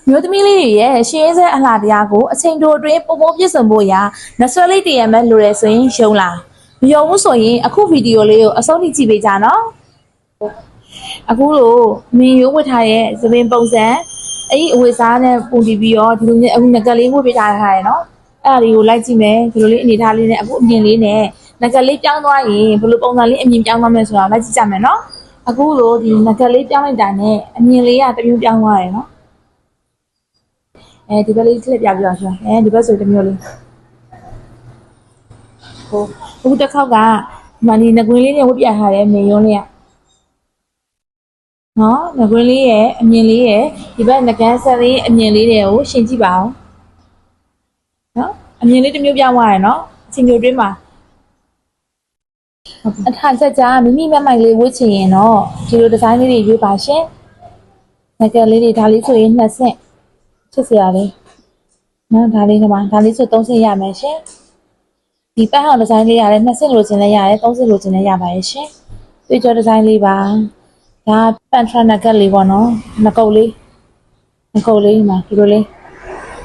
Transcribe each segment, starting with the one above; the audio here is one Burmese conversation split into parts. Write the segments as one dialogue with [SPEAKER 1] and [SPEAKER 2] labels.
[SPEAKER 1] မျိုးသမီးလေးတွေရဲ့ရှင်းရဲစဲအလှတရားကိုအချိန်တိုအတွင်းပုံပုံပြည့်စုံဖို့ရာနဆွဲလေးတရံမဲ့လိုရဲဆိုရင်ယုံလားမယုံဘူးဆိုရင်အခုဗီဒီယိုလေးကိုအဆုံးထိကြည့်ပေးကြနော်အခုလို့မင်းရိုးဝတ်ထားရဲ့သပင်ပုံစံအဲ့ဒီအဝတ်စားနဲ့ပုံတီးပြီးတော့ဒီလိုမျိုးအခုငကလေးဝတ်ပေးထားရနော်အဲ့ဒါလေးကိုလိုက်ကြည့်မယ်ဒီလိုလေးအနေထားလေးနဲ့အခုအမြင်လေးနဲ့ငကလေးပြောင်းသွားရင်ဘယ်လိုပုံစံလေးအမြင်ပြောင်းသွားမလဲဆိုတာလိုက်ကြည့်ကြမယ်နော်အခုလို့ဒီငကလေးပြောင်းလိုက်တာနဲ့အမြင်လေးကတမျိုးပြောင်းသွားတယ်နော်ဒီဘက်လေးထည့်ပြပြပါရှင်ဒီဘက်ဆိုတမျိုးလေးဟိုအခုတစ်ခေါက်ကဒီမှာဒီငကွင်းလေးနဲ့ဝတ်ပြထားတယ်မြေရုံးလေးကနော်ငကွင်းလေးရဲ့အမြင်လေးရဲ့ဒီဘက်ငကန်းဆက်လေးအမြင်လေးတွေကိုရှင်းကြည့်ပါဦးနော်အမြင်လေးတစ်မျိုးပြောင်းသွားတယ်နော်အချိန်မျိုးတွင်းမှာအထာချက်ကြမိမိမမိုင်လေးဝတ်ချင်ရင်တော့ဒီလိုဒီဇိုင်းလေးတွေရွေးပါရှင်ငကန်းလေးတွေဒါလေးဆိုရင်2ဆင့်ချစ်စရာလေးနော်ဒါလေးကမှဒါလေးဆို3ဆင့်ရမယ်ရှင်ဒီပတ်ဟောင်းဒီဇိုင်းလေးရတယ်2ဆင့်လိုချင်လည်းရတယ်3ဆင့်လိုချင်လည်းရပါရဲ့ရှင်တွေ့ကြဒီဇိုင်းလေးပါဒါပန်ထရာနကတ်လေးပေါ့နော်ငကုတ်လေးမှာဒီလိုလေး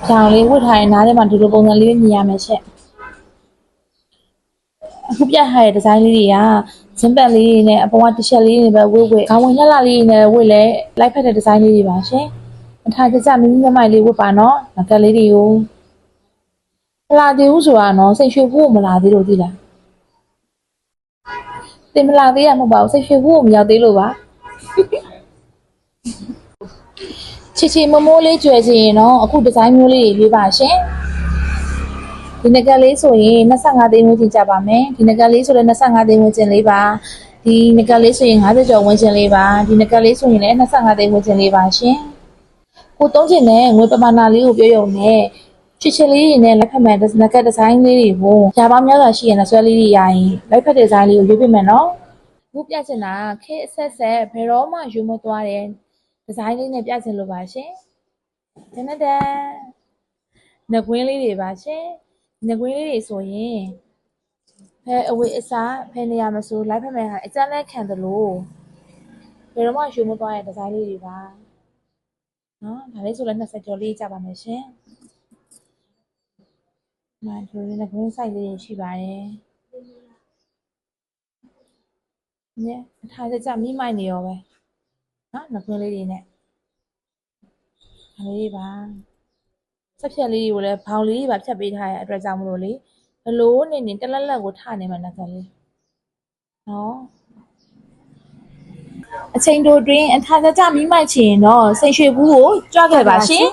[SPEAKER 1] ကြောင်လေးဝတ်ထားရင်နားထဲမှာဒီလိုပုံစံလေးမြင်ရမယ်ရှင်အခုပြထားတဲ့ဒီဇိုင်းလေးတွေကဇင်းပတ်လေးနဲ့အပေါ်ကတီရှပ်လေးတွေပဲဝတ်ခေါင်းဝင်လှလှလေးနဲ့ဝတ်လဲလိုက်ဖက်တဲ့ဒီဇိုင်းလေးတွေပါရှင်အထားကြမိမိမမိုင်လေးဝတ်ပါနော်ငကတ်လေးတွေကိုမလာသေးဘူးဆိုတာနော်စိတ်ရွှေဖို့မလာသေးလို့သိလားတင်မလာသေးရမဟုတ်ပါဘူးစိတ်ရွှေဖို့မရောက်သေးလို့ပါချီမမိုးလေးကျွဲချင်ရင်တော့အခုဒီဇိုင်းမျိုးလေးတွေရေးပါရှင်ဒီငကတ်လေးဆိုရင်25သိန်းဝန်းကျင်ကြပါမယ်ဒီငကတ်လေးဆိုလည်း25သိန်းဝန်းကျင်လေးပါဒီငကတ်လေးဆိုရင်50ကျော်ဝန်းကျင်လေးပါဒီငကတ်လေးဆိုရင်လည်း25သိန်းဝန်းကျင်လေးပါရှင်ကိုသုံးချင်တဲ့ငွေပမာဏလေးကိုပြောရုံနဲ့ချစ်လေးတွေနဲ့လက်ဖက်မဲ့ငကတ်ဒီဇိုင်းလေးတွေကိုရှားပေါင်းများစွာရှိရင်ဆွဲလေးတွေရရင်လက်ဖက်ဒီဇိုင်းလေးကိုရွေးပြမယ်နော်ခုပြချင်တာခေအဆက်ဆက်ဘယ်တော့မှယူမသွားတဲ့ဒီဇိုင်းလေးနဲ့ပြချင်လို့ပါရှင်တနက်တန်းငကွင်းလေးတွေပါရှင်ငကွင်းလေးတွေဆိုရင်ဖဲအဝေးအစားဖဲနေရမဆိုလိုက်ဖက်မဲ့ဟာအကျန်းလဲခံတယ်လို့ဘယ်တော့မှယူမသွားတဲ့ဒီဇိုင်းလေးတွေပါနော်ဒါလေးဆိုလည်း20ကျော်လေးကြပါမယ်ရှင်မှန်ဆိုရင်ငကွင်းဆိုင်လေးရှိပါတယ်ညအထားကြမိမိုက်နေရောပဲနော်ငကွင်းလေးတွေနဲ့ဒါလေးပါဆက်ဖြတ်လေးတွေကိုလည်းဘောင်လေးတွေပါဖြတ်ပေးထားရတဲ့အတွက်ကြောင့်မလို့လေဘလို့နေတလက်လက်ကိုထနေမှငကလေးနော်အချိန်တိုတွင်အထားကြမိမိုက်ချင်တော့စိတ်ရွှေဘူးကိုကြွခဲ့ပါရှင်